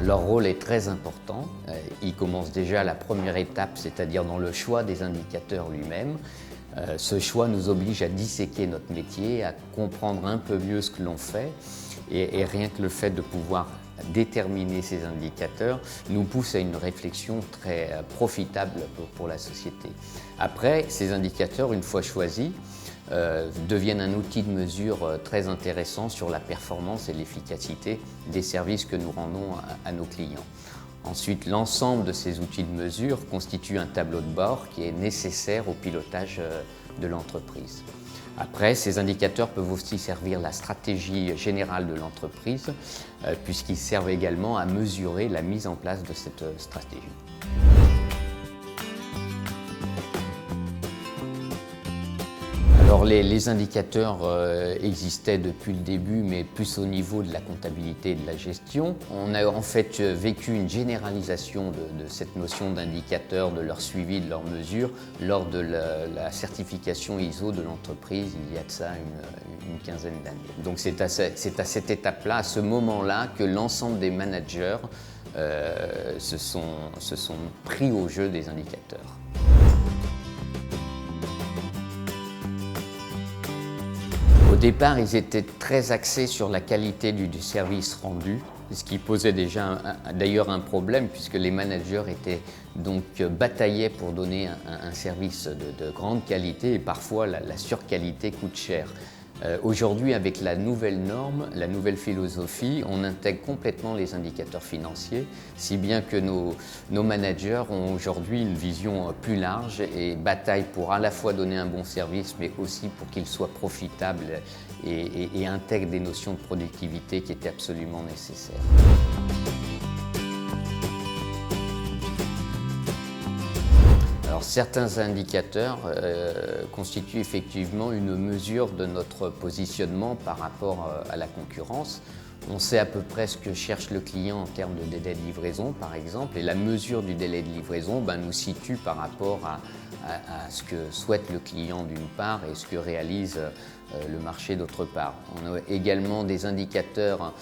Leur rôle est très important. Ils commencent déjà à la première étape, c'est-à-dire dans le choix des indicateurs lui-même. Ce choix nous oblige à disséquer notre métier, à comprendre un peu mieux ce que l'on fait. Et rien que le fait de pouvoir déterminer ces indicateurs nous pousse à une réflexion très profitable pour la société. Après, ces indicateurs, une fois choisis, deviennent un outil de mesure très intéressant sur la performance et l'efficacité des services que nous rendons à nos clients. Ensuite, l'ensemble de ces outils de mesure constitue un tableau de bord qui est nécessaire au pilotage de l'entreprise. Après, ces indicateurs peuvent aussi servir la stratégie générale de l'entreprise, puisqu'ils servent également à mesurer la mise en place de cette stratégie. Alors les indicateurs existaient depuis le début, mais plus au niveau de la comptabilité et de la gestion. On a en fait vécu une généralisation de cette notion d'indicateur, de leur suivi, de leurs mesures, lors de la certification ISO de l'entreprise il y a de ça une quinzaine d'années. Donc c'est à cette étape-là, à ce moment-là, que l'ensemble des managers se sont pris au jeu des indicateurs. Au départ, ils étaient très axés sur la qualité du service rendu, ce qui posait déjà d'ailleurs un problème puisque les managers bataillaient pour donner un service de grande qualité et parfois la surqualité coûte cher. Aujourd'hui, avec la nouvelle norme, la nouvelle philosophie, on intègre complètement les indicateurs financiers, si bien que nos managers ont aujourd'hui une vision plus large et bataillent pour à la fois donner un bon service, mais aussi pour qu'il soit profitable et intègre des notions de productivité qui étaient absolument nécessaires. Alors, certains indicateurs constituent effectivement une mesure de notre positionnement par rapport à la concurrence. On sait à peu près ce que cherche le client en termes de délai de livraison, par exemple, et la mesure du délai de livraison nous situe par rapport à ce que souhaite le client d'une part et ce que réalise le marché d'autre part. On a également des indicateurs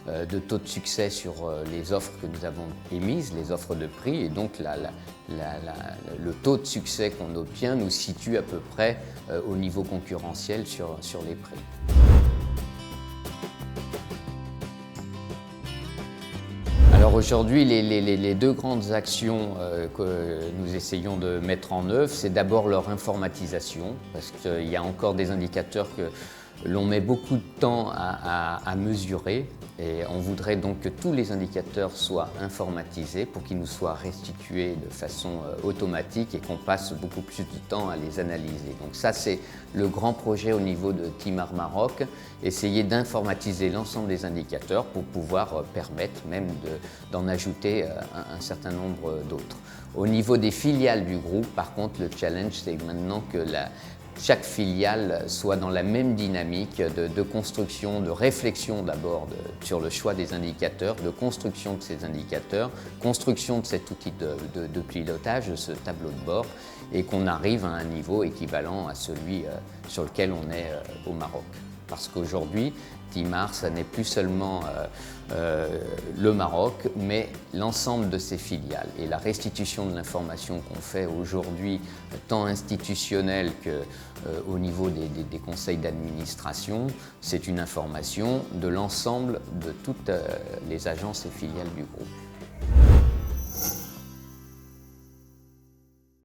de taux de succès sur les offres que nous avons émises, les offres de prix, et donc le taux de succès qu'on obtient nous situe à peu près au niveau concurrentiel sur les prix. Alors aujourd'hui, les deux grandes actions que nous essayons de mettre en œuvre, c'est d'abord leur informatisation, parce qu'il y a encore des indicateurs que l'on met beaucoup de temps à mesurer. Et on voudrait donc que tous les indicateurs soient informatisés pour qu'ils nous soient restitués de façon automatique et qu'on passe beaucoup plus de temps à les analyser. Donc ça, c'est le grand projet au niveau de Timar Maroc, essayer d'informatiser l'ensemble des indicateurs pour pouvoir permettre même d'en ajouter un certain nombre d'autres. Au niveau des filiales du groupe, par contre, le challenge, c'est maintenant que chaque filiale soit dans la même dynamique de construction, de réflexion d'abord sur le choix des indicateurs, de construction de ces indicateurs, construction de cet outil de pilotage, de ce tableau de bord, et qu'on arrive à un niveau équivalent à celui sur lequel on est au Maroc. Parce qu'aujourd'hui, Timar, ça n'est plus seulement le Maroc, mais l'ensemble de ses filiales. Et la restitution de l'information qu'on fait aujourd'hui, tant institutionnelle qu'au niveau des conseils d'administration, c'est une information de l'ensemble de toutes les agences et filiales du groupe.